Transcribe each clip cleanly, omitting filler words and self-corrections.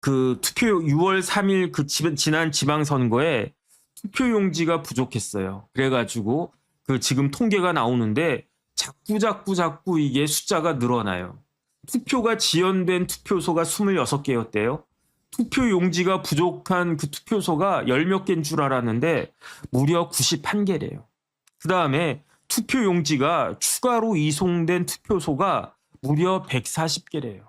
그 투표 6월 3일 그 지난 지방선거에 투표용지가 부족했어요. 그래가지고 그 지금 통계가 나오는데 자꾸 이게 숫자가 늘어나요. 투표가 지연된 투표소가 26개였대요. 투표용지가 부족한 그 투표소가 10몇 개인 줄 알았는데 무려 91개래요. 그 다음에 투표용지가 추가로 이송된 투표소가 무려 140개래요.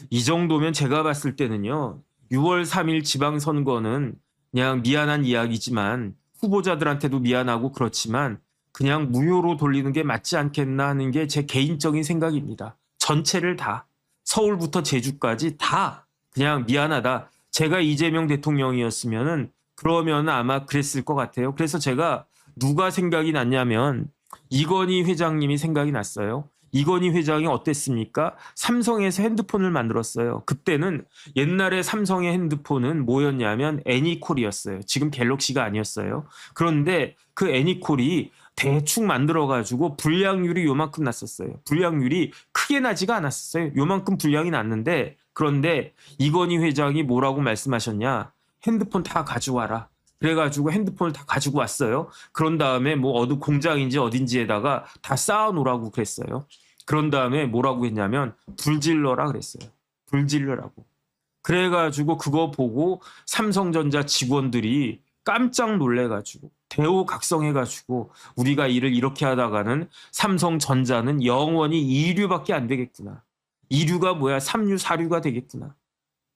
이 정도면 제가 봤을 때는요. 6월 3일 지방선거는 그냥 미안한 이야기지만 후보자들한테도 미안하고 그렇지만 그냥 무효로 돌리는 게 맞지 않겠나 하는 게 제 개인적인 생각입니다. 전체를 다 서울부터 제주까지 다 그냥 미안하다. 제가 이재명 대통령이었으면은 그러면 아마 그랬을 것 같아요. 그래서 제가 누가 생각이 났냐면 이건희 회장님이 생각이 났어요. 이건희 회장이 어땠습니까? 삼성에서 핸드폰을 만들었어요. 그때는 옛날에 삼성의 핸드폰은 뭐였냐면 애니콜이었어요. 지금 갤럭시가 아니었어요. 그런데 그 애니콜이 대충 만들어가지고 불량률이 요만큼 났었어요. 불량률이 크게 나지가 않았어요. 요만큼 불량이 났는데 그런데 이건희 회장이 뭐라고 말씀하셨냐? 핸드폰 다 가져와라. 그래가지고 핸드폰을 다 가지고 왔어요. 그런 다음에 뭐 어느 공장인지 어딘지에다가 다 쌓아놓으라고 그랬어요. 그런 다음에 뭐라고 했냐면 불질러라 그랬어요. 불질러라고. 그래가지고 그거 보고 삼성전자 직원들이 깜짝 놀래가지고 대우각성해가지고 우리가 일을 이렇게 하다가는 삼성전자는 영원히 2류밖에 안 되겠구나. 2류가 뭐야? 3류, 4류가 되겠구나.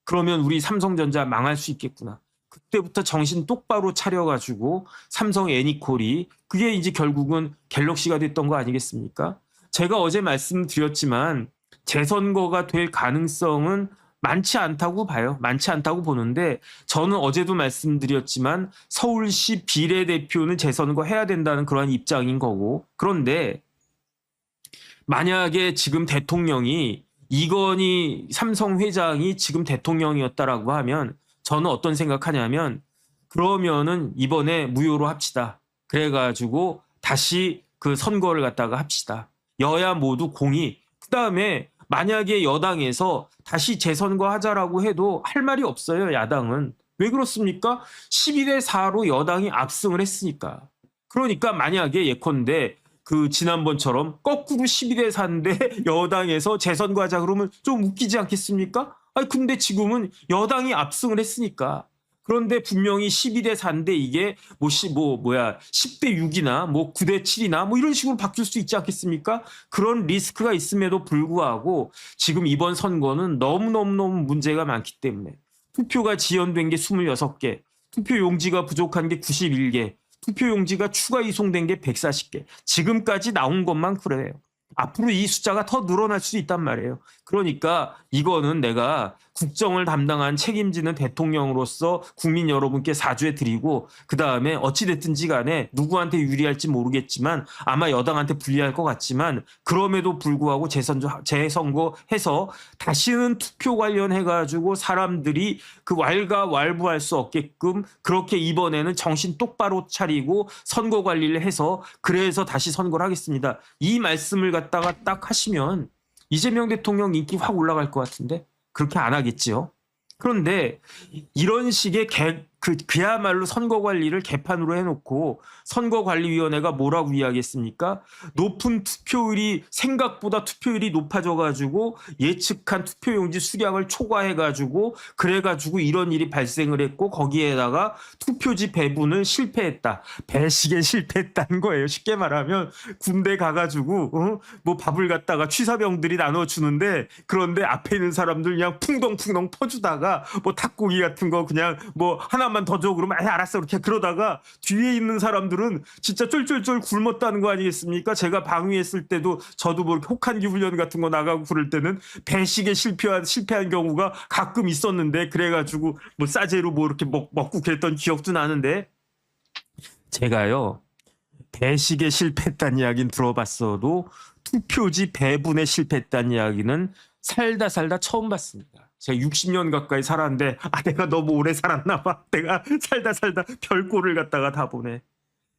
그러면 우리 삼성전자 망할 수 있겠구나. 그때부터 정신 똑바로 차려가지고 삼성 애니콜이 그게 이제 결국은 갤럭시가 됐던 거 아니겠습니까? 제가 어제 말씀드렸지만 재선거가 될 가능성은 많지 않다고 봐요. 많지 않다고 보는데 저는 어제도 말씀드렸지만 서울시 비례대표는 재선거 해야 된다는 그런 입장인 거고 그런데 만약에 지금 대통령이 이건희 삼성 회장이 지금 대통령이었다라고 하면 저는 어떤 생각하냐면 그러면은 이번에 무효로 합시다. 그래가지고 다시 그 선거를 갖다가 합시다. 여야 모두 공의. 그다음에 만약에 여당에서 다시 재선거 하자라고 해도 할 말이 없어요. 야당은. 왜 그렇습니까? 12대 4로 여당이 압승을 했으니까. 그러니까 만약에 예컨대 그 지난번처럼 거꾸로 12대 4인데 여당에서 재선거 하자 그러면 좀 웃기지 않겠습니까? 아니 근데 지금은 여당이 압승을 했으니까. 그런데 분명히 12대 4인데 이게 10대 6이나 뭐 9대 7이나 뭐 이런 식으로 바뀔 수 있지 않겠습니까? 그런 리스크가 있음에도 불구하고 지금 이번 선거는 너무너무 문제가 많기 때문에 투표가 지연된 게 26개, 투표 용지가 부족한 게 91개, 투표 용지가 추가 이송된 게 140개. 지금까지 나온 것만 그래요. 앞으로 이 숫자가 더 늘어날 수 있단 말이에요. 그러니까 이거는 내가 국정을 담당한 책임지는 대통령으로서 국민 여러분께 사죄 드리고 그다음에 어찌됐든지 간에 누구한테 유리할지 모르겠지만 아마 여당한테 불리할 것 같지만 그럼에도 불구하고 재선거 해서 다시는 투표 관련해가지고 사람들이 그 왈가왈부할 수 없게끔 그렇게 이번에는 정신 똑바로 차리고 선거 관리를 해서 그래서 다시 선거를 하겠습니다. 이 말씀을 갖다가 딱 하시면 이재명 대통령 인기 확 올라갈 것 같은데 그렇게 안 하겠지요. 그런데 이런 식의 그야말로 선거 관리를 개판으로 해놓고 선거관리위원회가 뭐라고 이야기했습니까? 높은 투표율이 생각보다 투표율이 높아져가지고 예측한 투표용지 수량을 초과해가지고 그래가지고 이런 일이 발생을 했고 거기에다가 투표지 배분을 실패했다. 배식에 실패했다는 거예요. 쉽게 말하면 군대 가가지고 뭐 밥을 갖다가 취사병들이 나눠주는데 그런데 앞에 있는 사람들 그냥 풍덩풍덩 퍼주다가 뭐 닭고기 같은 거 그냥 뭐 하나만 더 줘 그러면 알았어 이렇게 그러다가 뒤에 있는 사람들은 진짜 쫄쫄쫄 굶었다는 거 아니겠습니까? 제가 방위했을 때도 저도 뭐 혹한기 훈련 같은 거 나가고 그럴 때는 배식에 실패한 경우가 가끔 있었는데 그래가지고 뭐 싸제로 뭐 이렇게 먹고 그랬던 기억도 나는데 제가요 배식에 실패했다는 이야기는 들어봤어도 투표지 배분에 실패했다는 이야기는 살다 처음 봤습니다. 제가 60년 가까이 살았는데 내가 너무 오래 살았나 봐. 내가 살다 별꼴을 갖다가 다 보네.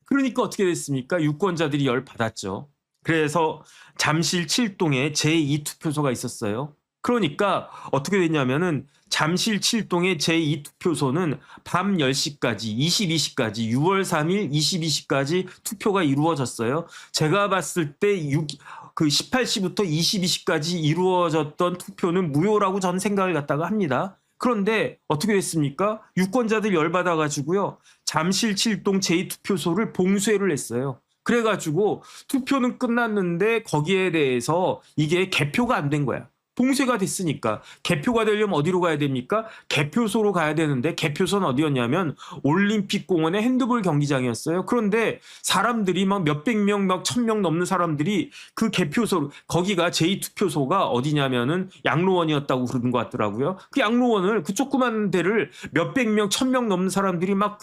그러니까 어떻게 됐습니까? 유권자들이 열 받았죠. 그래서 잠실 7동에 제2투표소가 있었어요. 그러니까 어떻게 됐냐면은 잠실 7동의 제2투표소는 밤 10시까지 22시까지 6월 3일 22시까지 투표가 이루어졌어요. 제가 봤을 때 18시부터 22시까지 이루어졌던 투표는 무효라고 저는 생각을 갖다가 합니다. 그런데 어떻게 됐습니까? 유권자들 열받아가지고요. 잠실 7동 제2투표소를 봉쇄를 했어요. 그래가지고 투표는 끝났는데 거기에 대해서 이게 개표가 안 된 거야. 봉쇄가 됐으니까. 개표가 되려면 어디로 가야 됩니까? 개표소로 가야 되는데 개표소는 어디였냐면 올림픽공원의 핸드볼 경기장이었어요. 그런데 사람들이 막 몇백 명, 막 1,000명 넘는 사람들이 그 개표소, 거기가 제2투표소가 어디냐면은 양로원이었다고 그러는 것 같더라고요. 그 양로원을 그 조그만 데를 몇백 명, 1,000명 넘는 사람들이 막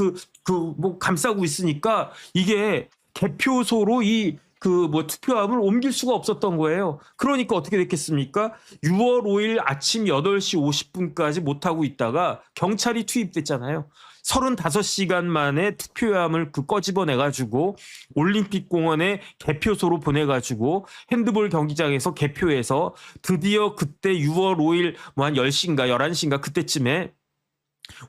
뭐 감싸고 있으니까 이게 개표소로 투표함을 옮길 수가 없었던 거예요. 그러니까 어떻게 됐겠습니까? 6월 5일 아침 8시 50분까지 못하고 있다가 경찰이 투입됐잖아요. 35시간 만에 투표함을 꺼집어내가지고 올림픽공원에 개표소로 보내가지고 핸드볼 경기장에서 개표해서 드디어 그때 6월 5일 한 10시인가 11시인가 그때쯤에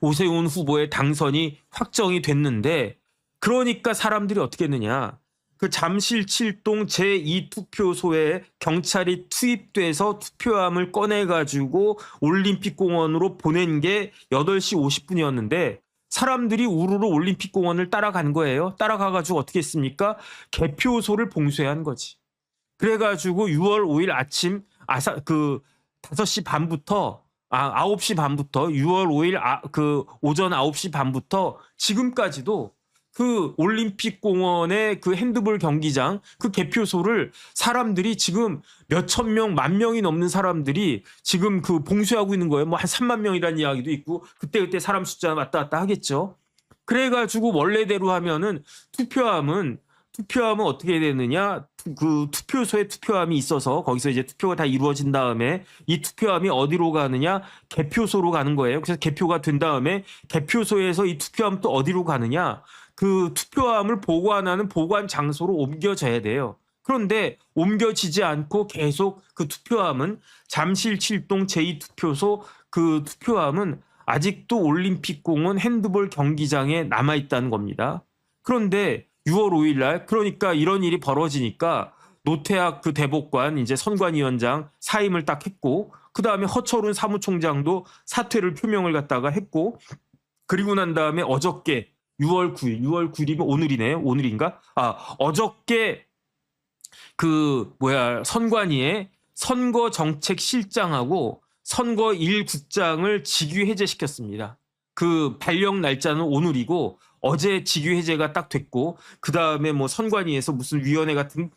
오세훈 후보의 당선이 확정이 됐는데 그러니까 사람들이 어떻게 했느냐. 그 잠실 7동 제2투표소에 경찰이 투입돼서 투표함을 꺼내가지고 올림픽공원으로 보낸 게 8시 50분이었는데 사람들이 우르르 올림픽공원을 따라간 거예요. 따라가가지고 어떻게 했습니까? 개표소를 봉쇄한 거지. 그래가지고 6월 5일 아침 5시 반부터 9시 반부터 6월 5일 오전 9시 반부터 지금까지도 그 올림픽공원의 그 핸드볼 경기장 그 개표소를 사람들이 지금 몇천 명, 10,000명이 넘는 사람들이 지금 봉쇄하고 있는 거예요. 뭐 한 3만 명이라는 이야기도 있고 그때 사람 숫자 왔다 갔다 하겠죠. 그래가지고 원래대로 하면은 투표함은 어떻게 되느냐? 그 투표소에 투표함이 있어서 거기서 이제 투표가 다 이루어진 다음에 이 투표함이 어디로 가느냐? 개표소로 가는 거예요. 그래서 개표가 된 다음에 개표소에서 이 투표함 또 어디로 가느냐? 그 투표함을 보관하는 보관 장소로 옮겨져야 돼요. 그런데 옮겨지지 않고 계속 그 투표함은 잠실 7동 제2투표소 그 투표함은 아직도 올림픽공원 핸드볼 경기장에 남아있다는 겁니다. 그런데 6월 5일 날 그러니까 이런 일이 벌어지니까 노태학 그 대법관 이제 선관위원장 사임을 딱 했고 그 다음에 허철훈 사무총장도 사퇴를 표명을 갖다가 했고 그리고 난 다음에 어저께 6월 9일이면 오늘이네요. 오늘인가? 어저께 선관위에 선거정책실장하고 선거 1국장을 직위 해제시켰습니다. 그 발령 날짜는 오늘이고 어제 직위 해제가 딱 됐고 그 다음에 뭐 선관위에서 무슨 위원회 같은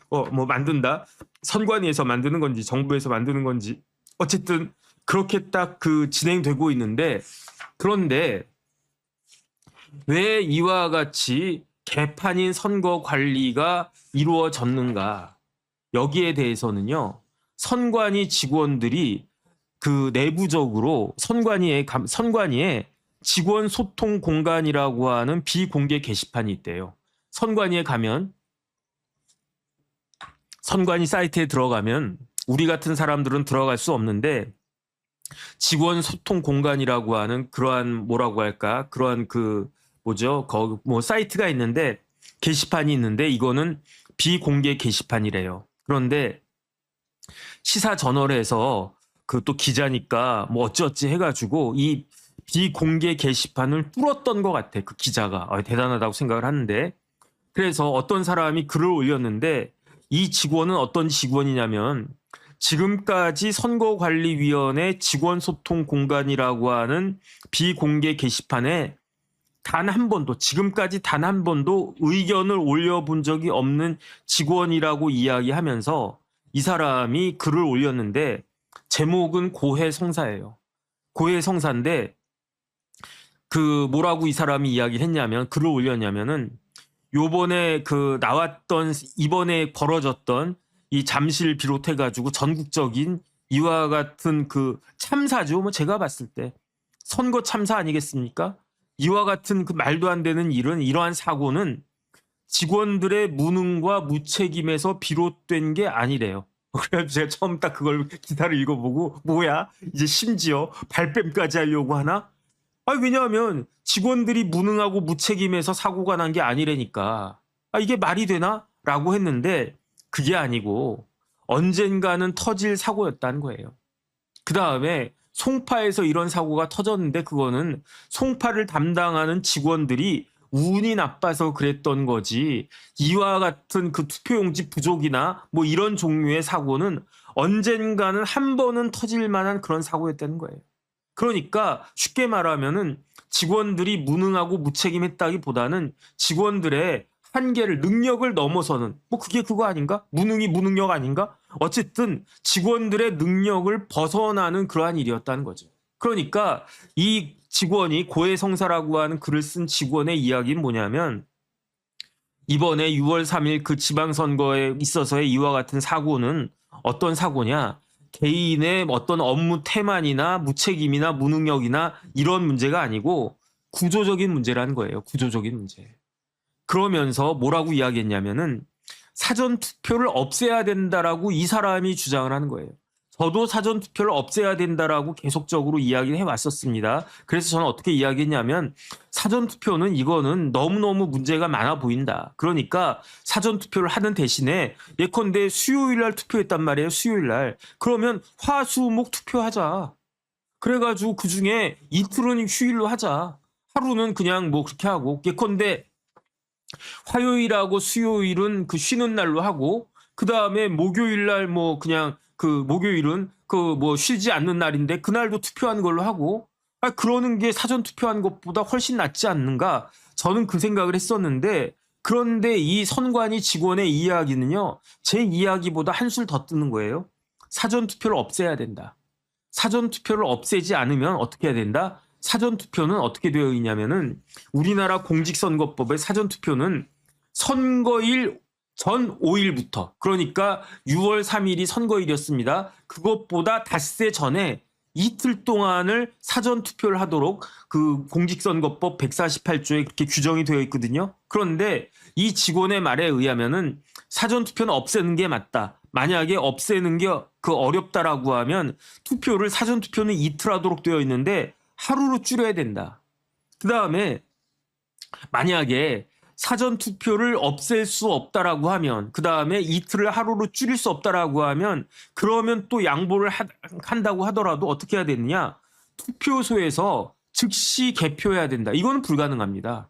만든다. 선관위에서 만드는 건지 정부에서 만드는 건지 어쨌든 그렇게 딱 진행되고 있는데 그런데 왜 이와 같이 개판인 선거 관리가 이루어졌는가? 여기에 대해서는요. 선관위 직원들이 내부적으로 선관위에 직원 소통 공간이라고 하는 비공개 게시판이 있대요. 선관위에 가면 선관위 사이트에 들어가면 우리 같은 사람들은 들어갈 수 없는데 직원 소통 공간이라고 하는 그러한 그러한 거기 사이트가 있는데 게시판이 있는데 이거는 비공개 게시판이래요. 그런데 시사 저널에서 또 기자니까 어찌어찌 해가지고 이 비공개 게시판을 뚫었던 것 같아. 그 기자가 대단하다고 생각을 하는데 그래서 어떤 사람이 글을 올렸는데 이 직원은 어떤 직원이냐면 지금까지 선거관리위원회 직원소통 공간이라고 하는 비공개 게시판에 지금까지 단 한 번도 의견을 올려본 적이 없는 직원이라고 이야기하면서 이 사람이 글을 올렸는데 제목은 고해성사예요. 고해성사인데 뭐라고 이 사람이 이야기를 했냐면 글을 올렸냐면은 요번에 이번에 벌어졌던 이 잠실 비롯해가지고 전국적인 이와 같은 참사죠. 제가 봤을 때 선거 참사 아니겠습니까? 이와 같은 말도 안 되는 일은 이러한 사고는 직원들의 무능과 무책임에서 비롯된 게 아니래요. 그래서 제가 처음 딱 그걸 기사를 읽어보고 뭐야? 이제 심지어 발뺌까지 하려고 하나? 왜냐하면 직원들이 무능하고 무책임해서 사고가 난 게 아니라니까. 이게 말이 되나? 라고 했는데 그게 아니고 언젠가는 터질 사고였다는 거예요. 그 다음에 송파에서 이런 사고가 터졌는데 그거는 송파를 담당하는 직원들이 운이 나빠서 그랬던 거지, 이와 같은 그 투표용지 부족이나 뭐 이런 종류의 사고는 언젠가는 한 번은 터질 만한 그런 사고였다는 거예요. 그러니까 쉽게 말하면은 직원들이 무능하고 무책임했다기보다는 직원들의 한계를, 능력을 넘어서는, 뭐 그게 그거 아닌가? 무능이 무능력 아닌가? 어쨌든 직원들의 능력을 벗어나는 그러한 일이었다는 거죠. 그러니까 이 직원이 고해성사라고 하는 글을 쓴 직원의 이야기는 뭐냐면, 이번에 6월 3일 그 지방선거에 있어서의 이와 같은 사고는 어떤 사고냐? 개인의 어떤 업무 태만이나 무책임이나 무능력이나 이런 문제가 아니고 구조적인 문제라는 거예요. 구조적인 문제. 그러면서 뭐라고 이야기했냐면은 사전 투표를 없애야 된다라고 이 사람이 주장을 하는 거예요. 저도 사전 투표를 없애야 된다라고 계속적으로 이야기를 해왔었습니다. 그래서 저는 어떻게 이야기했냐면 사전 투표는 이거는 너무너무 문제가 많아 보인다. 그러니까 사전 투표를 하는 대신에 예컨대 수요일 날 투표했단 말이에요. 수요일 날. 그러면 화수목 투표하자. 그래가지고 그중에 이틀은 휴일로 하자. 하루는 그냥 뭐 그렇게 하고, 예컨대 화요일하고 수요일은 그 쉬는 날로 하고, 그 다음에 목요일 날 뭐 그냥 그 목요일은 그 뭐 쉬지 않는 날인데 그날도 투표하는 걸로 하고, 그러는 게 사전 투표한 것보다 훨씬 낫지 않는가? 저는 그 생각을 했었는데, 그런데 이 선관위 직원의 이야기는요, 제 이야기보다 한술 더 뜨는 거예요. 사전 투표를 없애야 된다. 사전 투표를 없애지 않으면 어떻게 해야 된다? 사전 투표는 어떻게 되어 있냐면은 우리나라 공직선거법의 사전 투표는 선거일 전 5일부터, 그러니까 6월 3일이 선거일이었습니다. 그것보다 닷새 전에 이틀 동안을 사전 투표를 하도록 그 공직선거법 148조에 그렇게 규정이 되어 있거든요. 그런데 이 직원의 말에 의하면은 사전 투표는 없애는 게 맞다. 만약에 없애는 게 그 어렵다라고 하면 투표를, 사전 투표는 이틀 하도록 되어 있는데 하루로 줄여야 된다. 그 다음에 만약에 사전 투표를 없앨 수 없다라고 하면, 그 다음에 이틀을 하루로 줄일 수 없다라고 하면, 그러면 또 양보를 한다고 하더라도 어떻게 해야 되느냐? 투표소에서 즉시 개표해야 된다. 이거는 불가능합니다.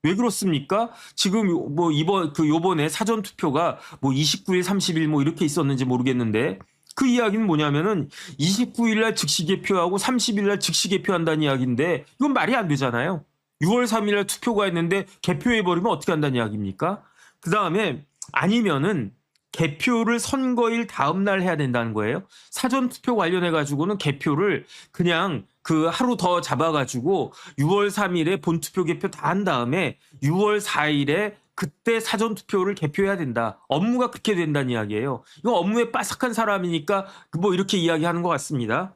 왜 그렇습니까? 지금 뭐 요번에 사전 투표가 뭐 29일, 30일 뭐 이렇게 있었는지 모르겠는데, 그 이야기는 뭐냐면은 29일 날 즉시 개표하고 30일 날 즉시 개표한다는 이야기인데, 이건 말이 안 되잖아요. 6월 3일 날 투표가 있는데 개표해버리면 어떻게 한다는 이야기입니까? 그 다음에 아니면은 개표를 선거일 다음 날 해야 된다는 거예요. 사전 투표 관련해가지고는 개표를 그냥 그 하루 더 잡아가지고 6월 3일에 본투표 개표 다 한 다음에 6월 4일에 그때 사전 투표를 개표해야 된다. 업무가 그렇게 된다는 이야기예요. 이거 업무에 빠삭한 사람이니까 뭐 이렇게 이야기하는 것 같습니다.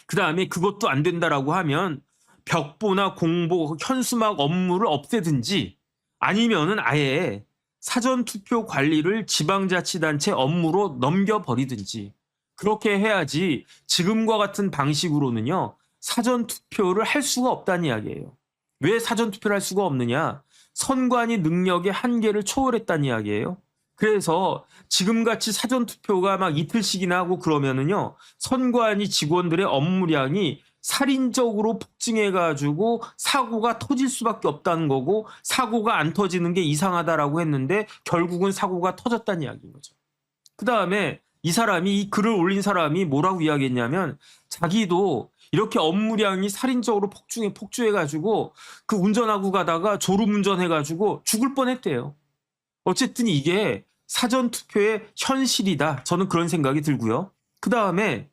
그 다음에 그것도 안 된다라고 하면 벽보나 공보, 현수막 업무를 없애든지, 아니면은 아예 사전투표 관리를 지방자치단체 업무로 넘겨버리든지, 그렇게 해야지 지금과 같은 방식으로는요 사전투표를 할 수가 없다는 이야기예요. 왜 사전투표를 할 수가 없느냐? 선관위 능력의 한계를 초월했다는 이야기예요. 그래서 지금같이 사전투표가 막 이틀씩이나 하고 그러면은요 선관위 직원들의 업무량이 살인적으로 폭증해가지고 사고가 터질 수밖에 없다는 거고, 사고가 안 터지는 게 이상하다라고 했는데 결국은 사고가 터졌다는 이야기인 거죠. 그 다음에 이 사람이, 이 글을 올린 사람이 뭐라고 이야기했냐면, 자기도 이렇게 업무량이 살인적으로 폭주해가지고 그 운전하고 가다가 졸음운전해가지고 죽을 뻔했대요. 어쨌든 이게 사전투표의 현실이다. 저는 그런 생각이 들고요. 그 다음에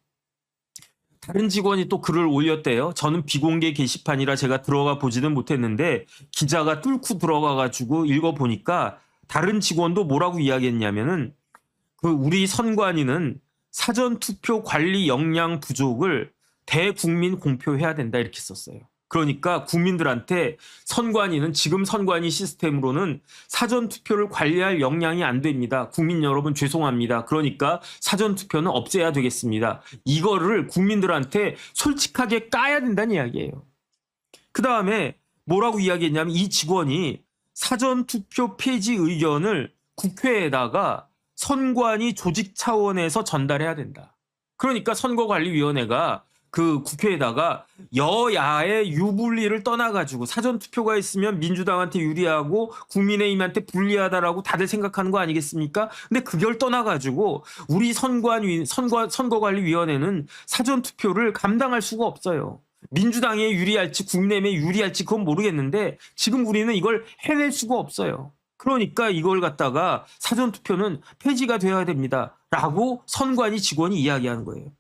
다른 직원이 또 글을 올렸대요. 저는 비공개 게시판이라 제가 들어가 보지는 못했는데 기자가 뚫고 들어가가지고 읽어보니까 다른 직원도 뭐라고 이야기했냐면은 그 우리 선관위는 사전투표 관리 역량 부족을 대국민 공표해야 된다 이렇게 썼어요. 그러니까 국민들한테 선관위는 지금 선관위 시스템으로는 사전투표를 관리할 역량이 안 됩니다. 국민 여러분 죄송합니다. 그러니까 사전투표는 없애야 되겠습니다. 이거를 국민들한테 솔직하게 까야 된다는 이야기예요. 그 다음에 뭐라고 이야기했냐면 이 직원이 사전투표 폐지 의견을 국회에다가 선관위 조직 차원에서 전달해야 된다. 그러니까 선거관리위원회가 그 국회에다가 여야의 유불리를 떠나가지고 사전투표가 있으면 민주당한테 유리하고 국민의힘한테 불리하다라고 다들 생각하는 거 아니겠습니까? 근데 그걸 떠나가지고 우리 선거관리위원회는 사전투표를 감당할 수가 없어요. 민주당에 유리할지 국민의힘에 유리할지 그건 모르겠는데 지금 우리는 이걸 해낼 수가 없어요. 그러니까 이걸 갖다가 사전투표는 폐지가 되어야 됩니다. 라고 선관위 직원이 이야기하는 거예요.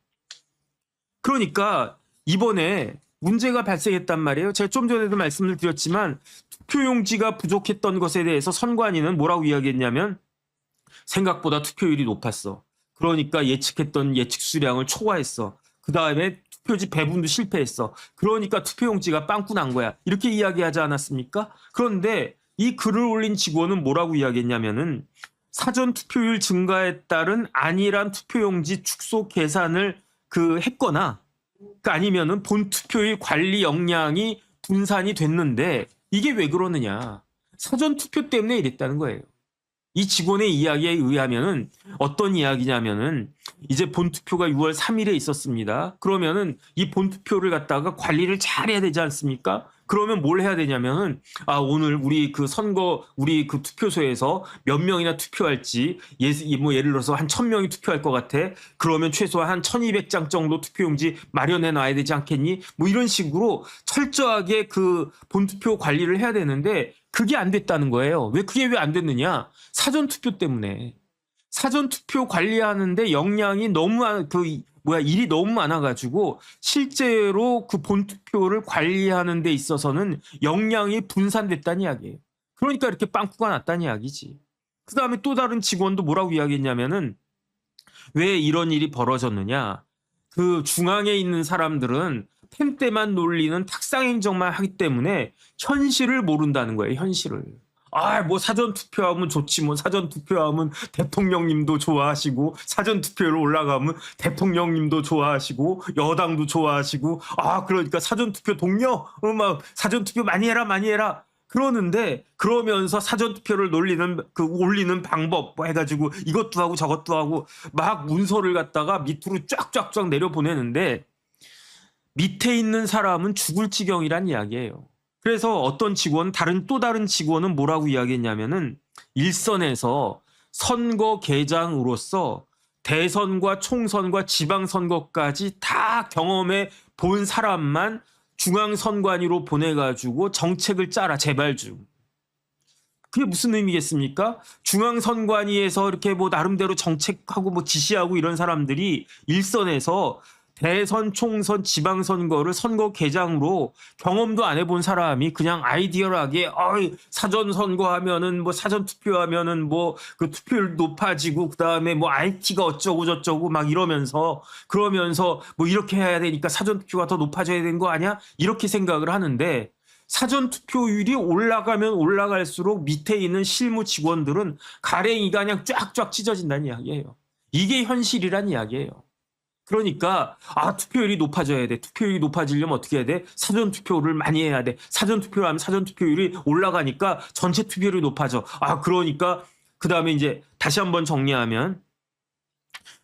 그러니까 이번에 문제가 발생했단 말이에요. 제가 좀 전에도 말씀을 드렸지만 투표용지가 부족했던 것에 대해서 선관위는 뭐라고 이야기했냐면 생각보다 투표율이 높았어. 그러니까 예측했던 예측 수량을 초과했어. 그 다음에 투표지 배분도 실패했어. 그러니까 투표용지가 빵꾸 난 거야. 이렇게 이야기하지 않았습니까? 그런데 이 글을 올린 직원은 뭐라고 이야기했냐면은 사전 투표율 증가에 따른 안일한 투표용지 축소 계산을 했거나 아니면은 본 투표의 관리 역량이 분산이 됐는데 이게 왜 그러느냐. 사전 투표 때문에 이랬다는 거예요. 이 직원의 이야기에 의하면은 어떤 이야기냐면은 이제 본투표가 6월 3일에 있었습니다. 그러면은 이 본투표를 갖다가 관리를 잘 해야 되지 않습니까? 그러면 뭘 해야 되냐면은 오늘 우리 우리 그 투표소에서 몇 명이나 투표할지 예를 들어서 한 1000명이 투표할 것 같아. 그러면 최소한 한 1200장 정도 투표용지 마련해 놔야 되지 않겠니? 뭐 이런 식으로 철저하게 그 본투표 관리를 해야 되는데 그게 안 됐다는 거예요. 그게 왜 안 됐느냐? 사전투표 때문에. 사전투표 관리하는데 역량이 너무 일이 너무 많아가지고 실제로 그 본투표를 관리하는 데 있어서는 역량이 분산됐다는 이야기예요. 그러니까 이렇게 빵꾸가 났다는 이야기지. 그 다음에 또 다른 직원도 뭐라고 이야기했냐면은 왜 이런 일이 벌어졌느냐. 그 중앙에 있는 사람들은 펜 때만 놀리는 탁상행정만 하기 때문에 현실을 모른다는 거예요. 현실을. 뭐 사전투표하면 좋지. 뭐 사전투표하면 대통령님도 좋아하시고 사전투표로 올라가면 대통령님도 좋아하시고 여당도 좋아하시고 그러니까 사전투표 동료 막 사전투표 많이 해라 많이 해라 그러는데 그러면서 사전투표를 올리는 방법 해가지고 이것도 하고 저것도 하고 막 문서를 갖다가 밑으로 쫙쫙쫙 내려보내는데 밑에 있는 사람은 죽을 지경이란 이야기예요. 그래서 또 다른 직원은 뭐라고 이야기했냐면은 일선에서 선거 계장으로서 대선과 총선과 지방선거까지 다 경험해 본 사람만 중앙선관위로 보내가지고 정책을 짜라 제발 좀. 그게 무슨 의미겠습니까? 중앙선관위에서 이렇게 나름대로 정책하고 지시하고 이런 사람들이 일선에서 대선, 총선, 지방선거를 선거 계장으로 경험도 안 해본 사람이 그냥 아이디어하게 사전 선거하면은 사전 투표하면은 그 투표율 높아지고 그다음에 IT가 어쩌고 저쩌고 막 그러면서 이렇게 해야 되니까 사전 투표가 더 높아져야 되는 거 아니야? 이렇게 생각을 하는데 사전 투표율이 올라가면 올라갈수록 밑에 있는 실무 직원들은 가랭이가 그냥 쫙쫙 찢어진다는 이야기예요. 이게 현실이란 이야기예요. 그러니까 투표율이 높아져야 돼. 투표율이 높아지려면 어떻게 해야 돼? 사전투표를 많이 해야 돼. 사전투표를 하면 사전투표율이 올라가니까 전체 투표율이 높아져. 그러니까 그 다음에 이제 다시 한번 정리하면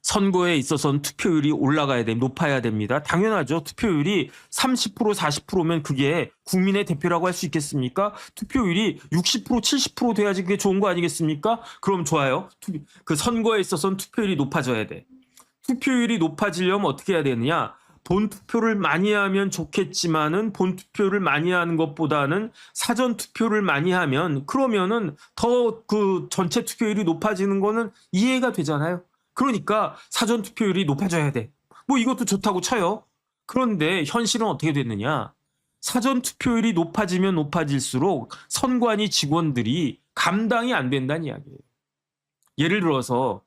선거에 있어서는 투표율이 올라가야 돼. 높아야 됩니다. 당연하죠. 투표율이 30% 40%면 그게 국민의 대표라고 할 수 있겠습니까? 투표율이 60% 70% 돼야지 그게 좋은 거 아니겠습니까? 그럼 좋아요. 그 선거에 있어서는 투표율이 높아져야 돼. 투표율이 높아지려면 어떻게 해야 되느냐? 본투표를 많이 하면 좋겠지만은 본투표를 많이 하는 것보다는 사전투표를 많이 하면 그러면은 더 그 전체 투표율이 높아지는 거는 이해가 되잖아요. 그러니까 사전투표율이 높아져야 돼. 이것도 좋다고 쳐요. 그런데 현실은 어떻게 됐느냐? 사전투표율이 높아지면 높아질수록 선관위 직원들이 감당이 안 된다는 이야기예요. 예를 들어서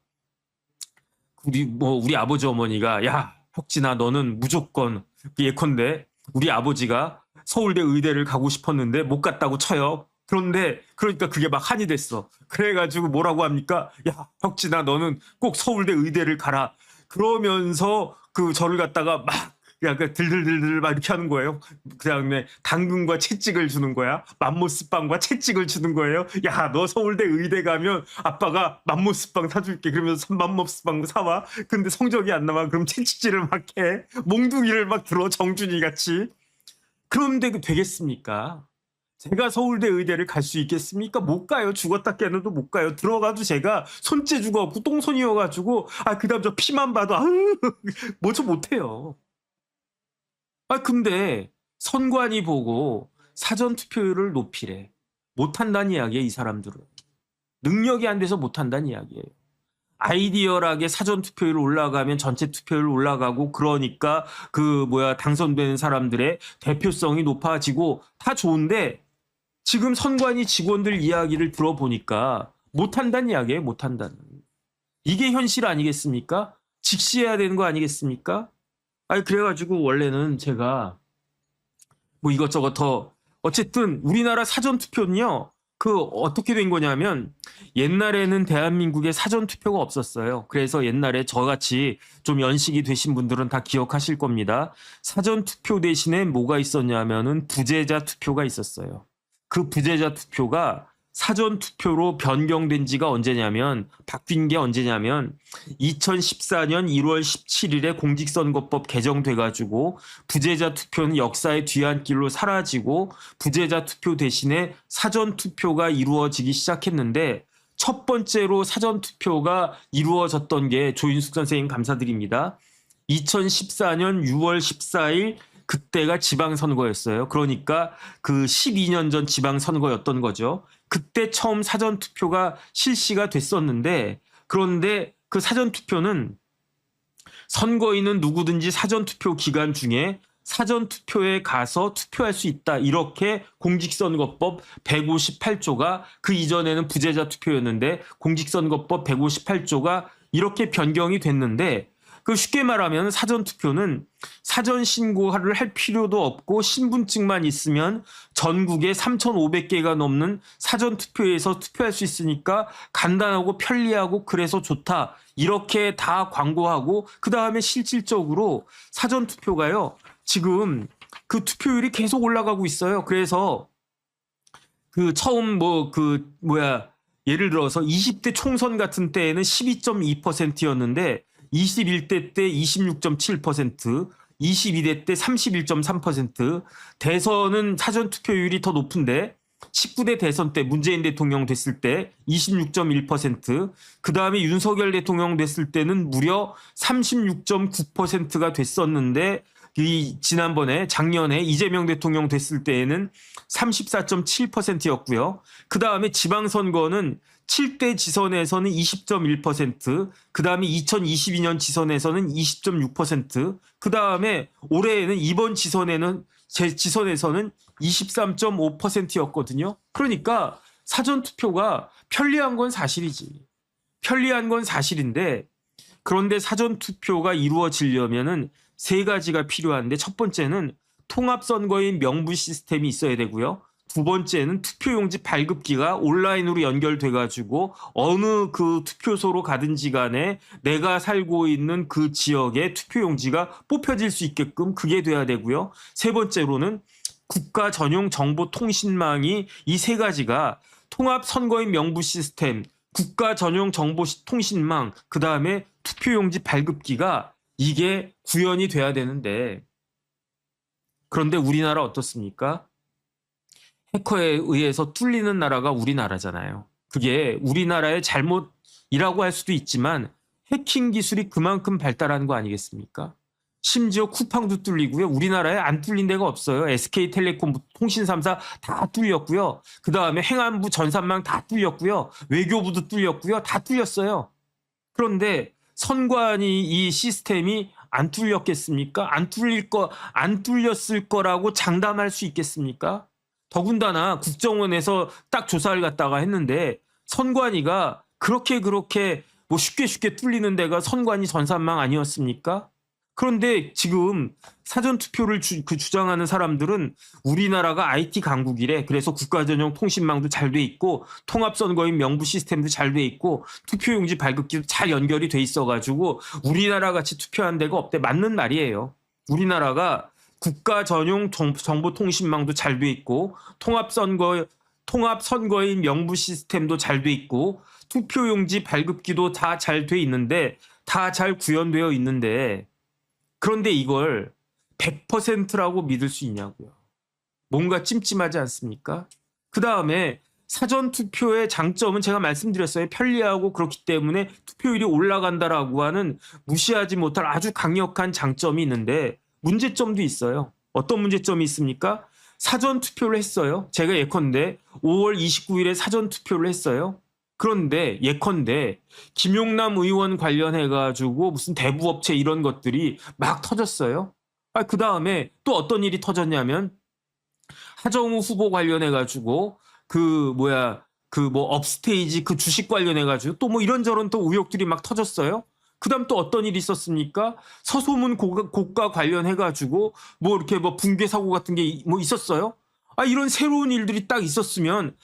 우리 아버지 어머니가 야 혁진아 너는 무조건 예컨대 우리 아버지가 서울대 의대를 가고 싶었는데 못 갔다고 쳐요. 그런데 그러니까 그게 막 한이 됐어. 그래가지고 뭐라고 합니까? 야, 혁진아, 너는 꼭 서울대 의대를 가라. 그러면서 그 저를 갖다가 막 약간 들들들들 막 이렇게 하는 거예요. 그다음에 당근과 채찍을 주는 거야. 맘모스빵과 채찍을 주는 거예요. 야, 너 서울대 의대 가면 아빠가 맘모스빵 사줄게. 그러면서 맘모스빵 사와. 근데 성적이 안 나와. 그럼 채찍질을 막 해. 몽둥이를 막 들어, 정준이 같이. 그런데 되겠습니까? 제가 서울대 의대를 갈 수 있겠습니까? 못 가요. 죽었다 깨어도 못 가요. 들어가도 제가 손재주가 없고 똥손이어가지고 그다음 저 피만 봐도 뭐저 못해요. 근데 선관위 보고 사전 투표율을 높이래. 못한다는 이야기예요, 이 사람들은. 능력이 안 돼서 못한다는 이야기예요. 아이디어하게 사전 투표율 올라가면 전체 투표율 올라가고 그러니까 당선되는 사람들의 대표성이 높아지고 다 좋은데 지금 선관위 직원들 이야기를 들어보니까 못한다는 이야기예요, 못한다는. 이게 현실 아니겠습니까? 직시해야 되는 거 아니겠습니까? 그래가지고 원래는 제가 뭐 이것저것 더 어쨌든 우리나라 사전 투표는요. 어떻게 된 거냐면 옛날에는 대한민국에 사전 투표가 없었어요. 그래서 옛날에 저같이 좀 연식이 되신 분들은 다 기억하실 겁니다. 사전 투표 대신에 뭐가 있었냐면은 부재자 투표가 있었어요. 그 부재자 투표가 사전 투표로 변경된 지가 언제냐면 바뀐 게 언제냐면 2014년 1월 17일에 공직선거법 개정돼가지고 부재자 투표는 역사의 뒤안길로 사라지고 부재자 투표 대신에 사전 투표가 이루어지기 시작했는데 첫 번째로 사전 투표가 이루어졌던 게 조인숙 선생님 감사드립니다. 2014년 6월 14일 그때가 지방선거였어요. 그러니까 그 12년 전 지방선거였던 거죠. 그때 처음 사전투표가 실시가 됐었는데 그런데 그 사전투표는 선거인은 누구든지 사전투표 기간 중에 사전투표에 가서 투표할 수 있다. 이렇게 공직선거법 158조가 그 이전에는 부재자 투표였는데 공직선거법 158조가 이렇게 변경이 됐는데 쉽게 말하면 사전투표는 사전 신고를 할 필요도 없고 신분증만 있으면 전국에 3,500개가 넘는 사전투표에서 투표할 수 있으니까 간단하고 편리하고 그래서 좋다. 이렇게 다 광고하고 그다음에 실질적으로 사전투표가요. 지금 그 투표율이 계속 올라가고 있어요. 그래서 처음 예를 들어서 20대 총선 같은 때에는 12.2%였는데 21대 때 26.7%, 22대 때 31.3%, 대선은 사전투표율이 더 높은데 19대 대선 때 문재인 대통령 됐을 때 26.1%, 그 다음에 윤석열 대통령 됐을 때는 무려 36.9%가 됐었는데 지난번에 작년에 이재명 대통령 됐을 때에는 34.7%였고요. 그 다음에 지방선거는 7대 지선에서는 20.1%, 그 다음에 2022년 지선에서는 20.6%, 그 다음에 올해에는 이번 지선에서는 23.5%였거든요. 그러니까 사전투표가 편리한 건 사실이지. 편리한 건 사실인데 그런데 사전투표가 이루어지려면은 세 가지가 필요한데 첫 번째는 통합선거인 명부 시스템이 있어야 되고요. 두 번째는 투표용지 발급기가 온라인으로 연결돼가지고 어느 그 투표소로 가든지 간에 내가 살고 있는 그 지역에 투표용지가 뽑혀질 수 있게끔 그게 돼야 되고요. 세 번째로는 국가 전용 정보통신망이 이 세 가지가 통합선거인 명부 시스템, 국가 전용 정보통신망, 그 다음에 투표용지 발급기가 이게 구현이 돼야 되는데 그런데 우리나라 어떻습니까? 해커에 의해서 뚫리는 나라가 우리나라잖아요. 그게 우리나라의 잘못이라고 할 수도 있지만 해킹 기술이 그만큼 발달한 거 아니겠습니까? 심지어 쿠팡도 뚫리고요. 우리나라에 안 뚫린 데가 없어요. SK텔레콤 통신 3사 다 뚫렸고요. 그 다음에 행안부 전산망 다 뚫렸고요. 외교부도 뚫렸고요. 다 뚫렸어요. 그런데 선관위 이 시스템이 안 뚫렸겠습니까? 안 뚫렸을 거라고 장담할 수 있겠습니까? 더군다나 국정원에서 딱 조사를 갖다가 했는데 선관위가 그렇게 뭐 쉽게 뚫리는 데가 선관위 전산망 아니었습니까? 그런데 지금 사전투표를 주장하는 사람들은 우리나라가 IT 강국이래. 그래서 국가전용 통신망도 잘 돼 있고 통합선거인 명부 시스템도 잘 돼 있고 투표용지 발급기도 잘 연결이 돼 있어가지고 우리나라 같이 투표한 데가 없대. 맞는 말이에요. 우리나라가 국가전용 정보통신망도 잘 돼 있고 통합선거인 명부 시스템도 잘 돼 있고 투표용지 발급기도 다 잘 돼 있는데 다 잘 구현되어 있는데 그런데 이걸 100%라고 믿을 수 있냐고요. 뭔가 찜찜하지 않습니까? 그 다음에 사전투표의 장점은 제가 말씀드렸어요. 편리하고 그렇기 때문에 투표율이 올라간다라고 하는 무시하지 못할 아주 강력한 장점이 있는데 문제점도 있어요. 어떤 문제점이 있습니까? 사전투표를 했어요. 제가 예컨대 5월 29일에 사전투표를 했어요. 그런데 예컨대 김용남 의원 관련해가지고 무슨 대부업체 이런 것들이 막 터졌어요. 그 다음에 또 어떤 일이 터졌냐면 하정우 후보 관련해가지고 업스테이지 그 주식 관련해가지고 또 뭐 이런저런 또 의혹들이 막 터졌어요. 그 다음 또 어떤 일이 있었습니까? 서소문 고가 관련해가지고 뭐 이렇게 뭐 붕괴 사고 같은 게 뭐 있었어요. 이런 새로운 일들이 딱 있었으면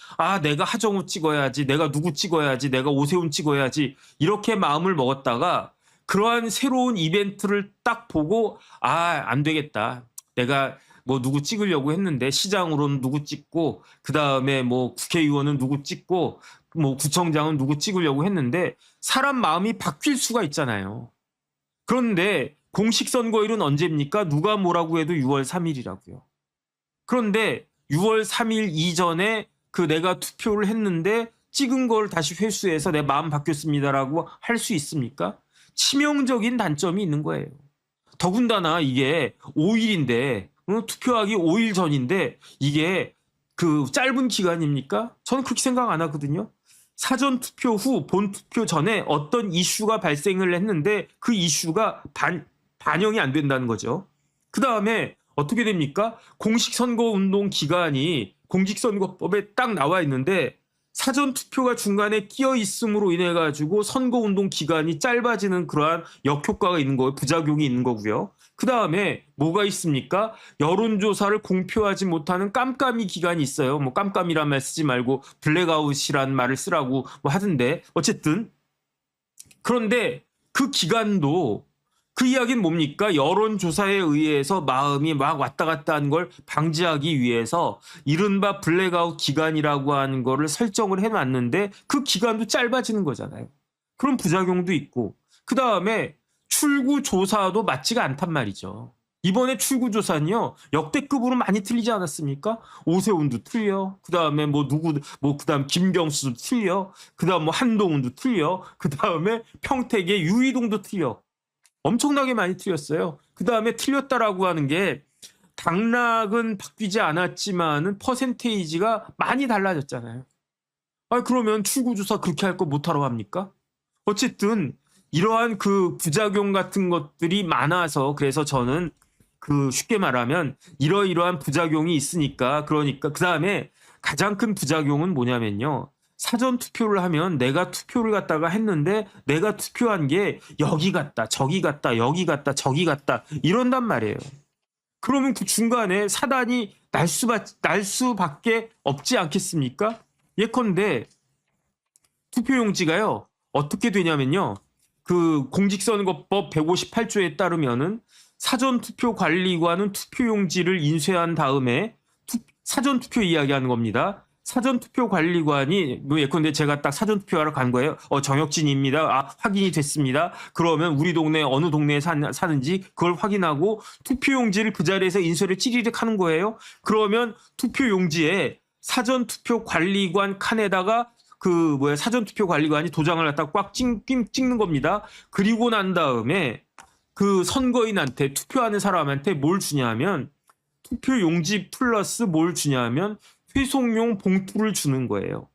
내가 하정우 찍어야지, 내가 누구 찍어야지, 내가 오세훈 찍어야지 이렇게 마음을 먹었다가 그러한 새로운 이벤트를 딱 보고 안 되겠다. 내가 뭐 누구 찍으려고 했는데 시장으로는 누구 찍고 그 다음에 뭐 국회의원은 누구 찍고 뭐 구청장은 누구 찍으려고 했는데 사람 마음이 바뀔 수가 있잖아요. 그런데 공식 선거일은 언제입니까? 누가 뭐라고 해도 6월 3일이라고요. 그런데 6월 3일 이전에 내가 투표를 했는데 찍은 걸 다시 회수해서 내 마음 바뀌었습니다라고 할 수 있습니까? 치명적인 단점이 있는 거예요. 더군다나 이게 5일인데 투표하기 5일 전인데 이게 짧은 기간입니까? 저는 그렇게 생각 안 하거든요. 사전 투표 후 본 투표 전에 어떤 이슈가 발생을 했는데 그 이슈가 반영이 안 된다는 거죠. 그 다음에 어떻게 됩니까? 공식선거운동 기간이 공직선거법에 딱 나와 있는데 사전투표가 중간에 끼어 있음으로 인해 가지고 선거운동 기간이 짧아지는 그러한 역효과가 있는 거예요. 부작용이 있는 거고요. 그 다음에 뭐가 있습니까? 여론조사를 공표하지 못하는 깜깜이 기간이 있어요. 뭐 깜깜이란 말 쓰지 말고 블랙아웃이란 말을 쓰라고 뭐 하던데 어쨌든 그런데 그 기간도 그 이야기는 뭡니까? 여론조사에 의해서 마음이 막 왔다 갔다 하는 걸 방지하기 위해서 이른바 블랙아웃 기간이라고 하는 거를 설정을 해놨는데 그 기간도 짧아지는 거잖아요. 그런 부작용도 있고 그 다음에 출구조사도 맞지가 않단 말이죠. 이번에 출구조사는요 역대급으로 많이 틀리지 않았습니까? 오세훈도 틀려. 그 다음에 그 다음 김경수도 틀려. 그 다음 뭐 한동훈도 틀려. 그 다음에 평택의 유이동도 틀려. 엄청나게 많이 틀렸어요. 그 다음에 틀렸다라고 하는 게 당락은 바뀌지 않았지만은 퍼센테이지가 많이 달라졌잖아요. 그러면 출구조사 그렇게 할 거 못하러 합니까? 어쨌든 이러한 부작용 같은 것들이 많아서 그래서 저는 쉽게 말하면 이러이러한 부작용이 있으니까 그러니까 그 다음에 가장 큰 부작용은 뭐냐면요. 사전 투표를 하면 내가 투표를 갖다가 했는데 내가 투표한 게 여기 갔다 저기 갔다 여기 갔다 저기 갔다 이런단 말이에요. 그러면 그 중간에 사단이 날 수밖에 없지 않겠습니까? 예컨대 투표용지가요 어떻게 되냐면요. 공직선거법 158조에 따르면은 사전투표관리관은 투표용지를 인쇄한 다음에 사전투표 이야기하는 겁니다. 사전투표관리관이 예컨대 제가 딱 사전투표하러 간 거예요. 정혁진입니다. 확인이 됐습니다. 그러면 우리 동네 어느 동네에 사는지 그걸 확인하고 투표용지를 그 자리에서 인쇄를 찌리릭 하는 거예요. 그러면 투표용지에 사전투표관리관 칸에다가 사전투표관리관이 도장을 갖다가 꽉 찍는 겁니다. 그리고 난 다음에 선거인한테 투표하는 사람한테 뭘 주냐면 투표용지 플러스 뭘 주냐면 회송용 봉투를 주는 거예요.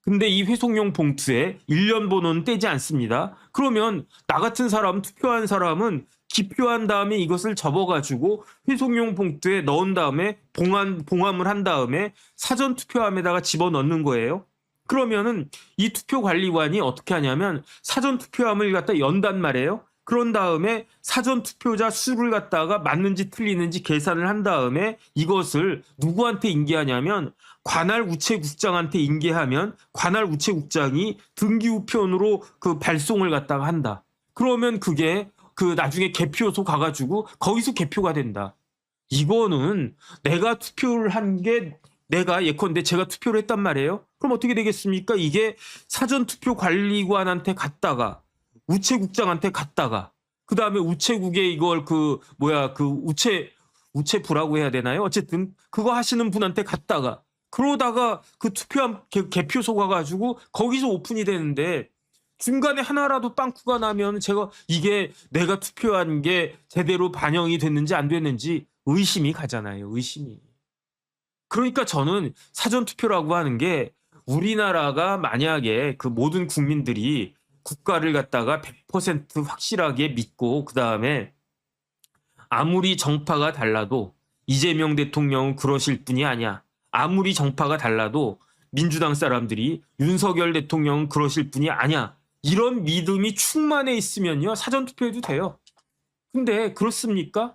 근데 이 회송용 봉투에 1년 번호는 떼지 않습니다. 그러면 나 같은 사람, 투표한 사람은 기표한 다음에 이것을 접어가지고 회송용 봉투에 넣은 다음에 봉함을 한 다음에 사전투표함에다가 집어넣는 거예요. 그러면은 이 투표관리관이 어떻게 하냐면 사전투표함을 갖다 연단 말이에요. 그런 다음에 사전 투표자 수를 갖다가 맞는지 틀리는지 계산을 한 다음에 이것을 누구한테 인계하냐면 관할 우체국장한테 인계하면 관할 우체국장이 등기우편으로 그 발송을 갖다가 한다. 그러면 그게 그 나중에 개표소 가가지고 거기서 개표가 된다. 이거는 내가 투표를 한 게 내가 예컨대 제가 투표를 했단 말이에요. 그럼 어떻게 되겠습니까? 이게 사전투표관리관한테 갔다가 우체국장한테 갔다가 그 다음에 우체국에 이걸 우체부라고 해야 되나요? 어쨌든 그거 하시는 분한테 갔다가 그러다가 그 투표한 개표소 가가지고 거기서 오픈이 되는데 중간에 하나라도 빵꾸가 나면 제가 이게 내가 투표한 게 제대로 반영이 됐는지 안 됐는지 의심이 가잖아요. 의심이. 그러니까 저는 사전투표라고 하는 게 우리나라가 만약에 그 모든 국민들이 국가를 갖다가 100% 확실하게 믿고 그다음에 아무리 정파가 달라도 이재명 대통령은 그러실 분이 아니야. 아무리 정파가 달라도 민주당 사람들이 윤석열 대통령은 그러실 분이 아니야. 이런 믿음이 충만해 있으면요. 사전투표해도 돼요. 근데 그렇습니까?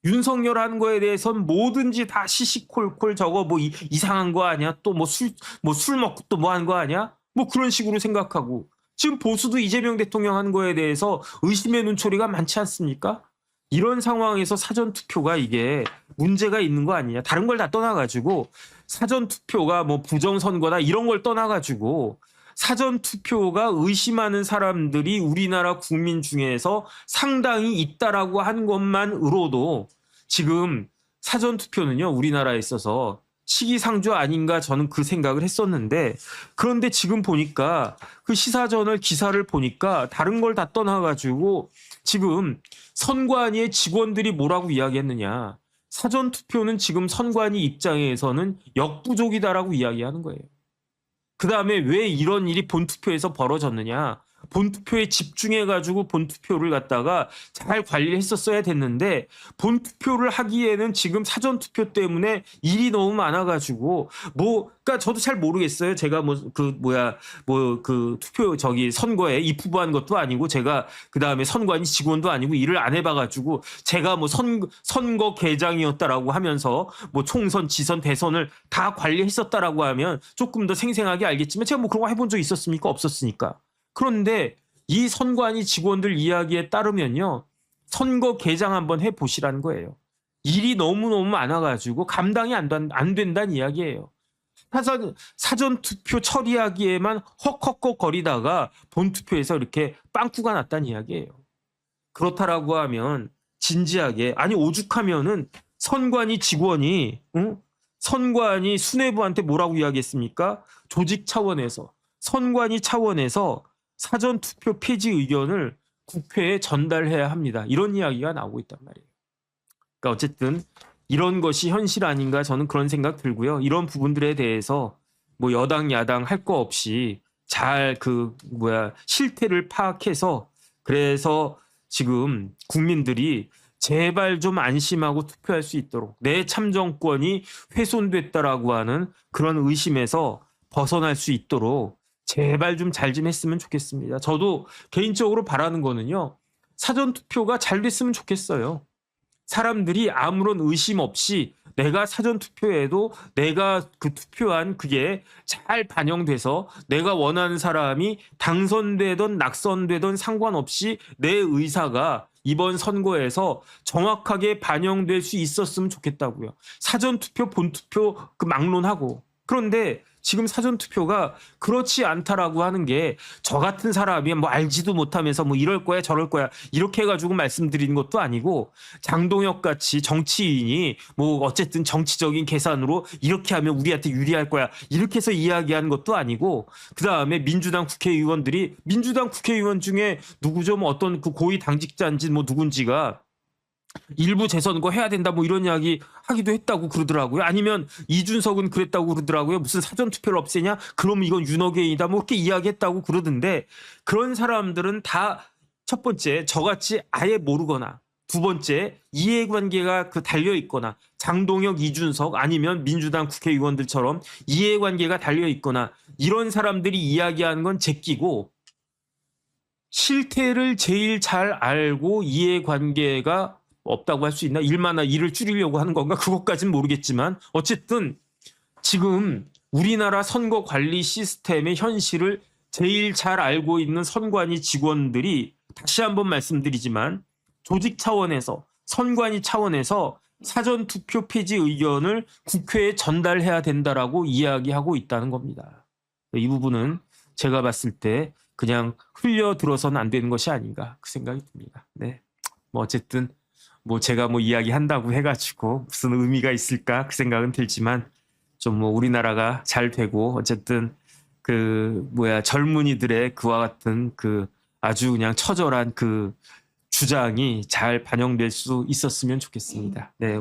윤석열 하는 거에 대해서는 뭐든지 다 시시콜콜 저거 뭐 이상한 거 아니야? 또 술 먹고 또 뭐 하는 거 아니야? 뭐 그런 식으로 생각하고 지금 보수도 이재명 대통령 하는 거에 대해서 의심의 눈초리가 많지 않습니까? 이런 상황에서 사전투표가 이게 문제가 있는 거 아니냐. 다른 걸 다 떠나가지고 사전투표가 뭐 부정선거다 이런 걸 떠나가지고 사전투표가 의심하는 사람들이 우리나라 국민 중에서 상당히 있다라고 한 것만으로도 지금 사전투표는요 우리나라에 있어서 시기상조 아닌가 저는 그 생각을 했었는데 그런데 지금 보니까 그 시사저널 기사를 보니까 다른 걸 다 떠나가지고 지금 선관위의 직원들이 뭐라고 이야기했느냐. 사전투표는 지금 선관위 입장에서는 역부족이다라고 이야기하는 거예요. 그 다음에 왜 이런 일이 본투표에서 벌어졌느냐. 본투표에 집중해가지고 본투표를 갖다가 잘 관리를 했었어야 됐는데 본투표를 하기에는 지금 사전투표 때문에 일이 너무 많아가지고 그러니까 저도 잘 모르겠어요. 제가 투표 선거에 입후보한 것도 아니고 제가 그 다음에 선관위 직원도 아니고 일을 안 해봐가지고 제가 선거 계장이었다라고 하면서 총선, 지선, 대선을 다 관리했었다라고 하면 조금 더 생생하게 알겠지만 제가 그런 거 해본 적 있었습니까? 없었으니까. 그런데 이 선관위 직원들 이야기에 따르면요. 선거 개장 한번 해보시라는 거예요. 일이 너무너무 많아가지고 감당이 안 된다는 이야기예요. 사전투표 처리하기에만 헉헉거리다가 본투표에서 이렇게 빵꾸가 났다는 이야기예요. 그렇다라고 하면 진지하게 오죽하면은 선관위 직원이 선관위 수뇌부한테 뭐라고 이야기했습니까? 조직 차원에서 선관위 차원에서 사전투표 폐지 의견을 국회에 전달해야 합니다. 이런 이야기가 나오고 있단 말이에요. 그러니까 어쨌든 이런 것이 현실 아닌가 저는 그런 생각 들고요. 이런 부분들에 대해서 여당 야당 할 거 없이 잘 실태를 파악해서 그래서 지금 국민들이 제발 좀 안심하고 투표할 수 있도록 내 참정권이 훼손됐다라고 하는 그런 의심에서 벗어날 수 있도록 제발 좀 잘 좀 했으면 좋겠습니다. 저도 개인적으로 바라는 거는요. 사전투표가 잘 됐으면 좋겠어요. 사람들이 아무런 의심 없이 내가 사전투표에도 내가 그 투표한 그게 잘 반영돼서 내가 원하는 사람이 당선되든 낙선되든 상관없이 내 의사가 이번 선거에서 정확하게 반영될 수 있었으면 좋겠다고요. 사전투표, 본투표 막론하고. 그런데 지금 사전투표가 그렇지 않다라고 하는 게 저 같은 사람이 알지도 못하면서 이럴 거야 저럴 거야 이렇게 해가지고 말씀드리는 것도 아니고 장동혁 같이 정치인이 어쨌든 정치적인 계산으로 이렇게 하면 우리한테 유리할 거야 이렇게 해서 이야기하는 것도 아니고 그 다음에 민주당 국회의원 중에 누구죠? 어떤 그 고위 당직자인지 누군지가 일부 재선거 해야 된다 이런 이야기 하기도 했다고 그러더라고요. 아니면 이준석은 그랬다고 그러더라고요. 무슨 사전투표를 없애냐? 그럼 이건 윤호개인이다 이렇게 이야기했다고 그러던데 그런 사람들은 다 첫 번째 저같이 아예 모르거나 두 번째 이해관계가 달려 있거나 장동혁, 이준석 아니면 민주당 국회의원들처럼 이해관계가 달려 있거나 이런 사람들이 이야기하는 건 제끼고 실태를 제일 잘 알고 이해관계가 없다고 할 수 있나? 일을 줄이려고 하는 건가? 그것까진 모르겠지만 어쨌든 지금 우리나라 선거 관리 시스템의 현실을 제일 잘 알고 있는 선관위 직원들이 다시 한번 말씀드리지만 조직 차원에서 선관위 차원에서 사전투표 폐지 의견을 국회에 전달해야 된다라고 이야기하고 있다는 겁니다. 이 부분은 제가 봤을 때 그냥 흘려들어서는 안 되는 것이 아닌가 그 생각이 듭니다. 네. 뭐 어쨌든 뭐 제가 뭐 이야기한다고 해가지고 무슨 의미가 있을까 그 생각은 들지만 좀 뭐 우리나라가 잘 되고 어쨌든 그 젊은이들의 그와 같은 그 아주 그냥 처절한 그 주장이 잘 반영될 수 있었으면 좋겠습니다. 네.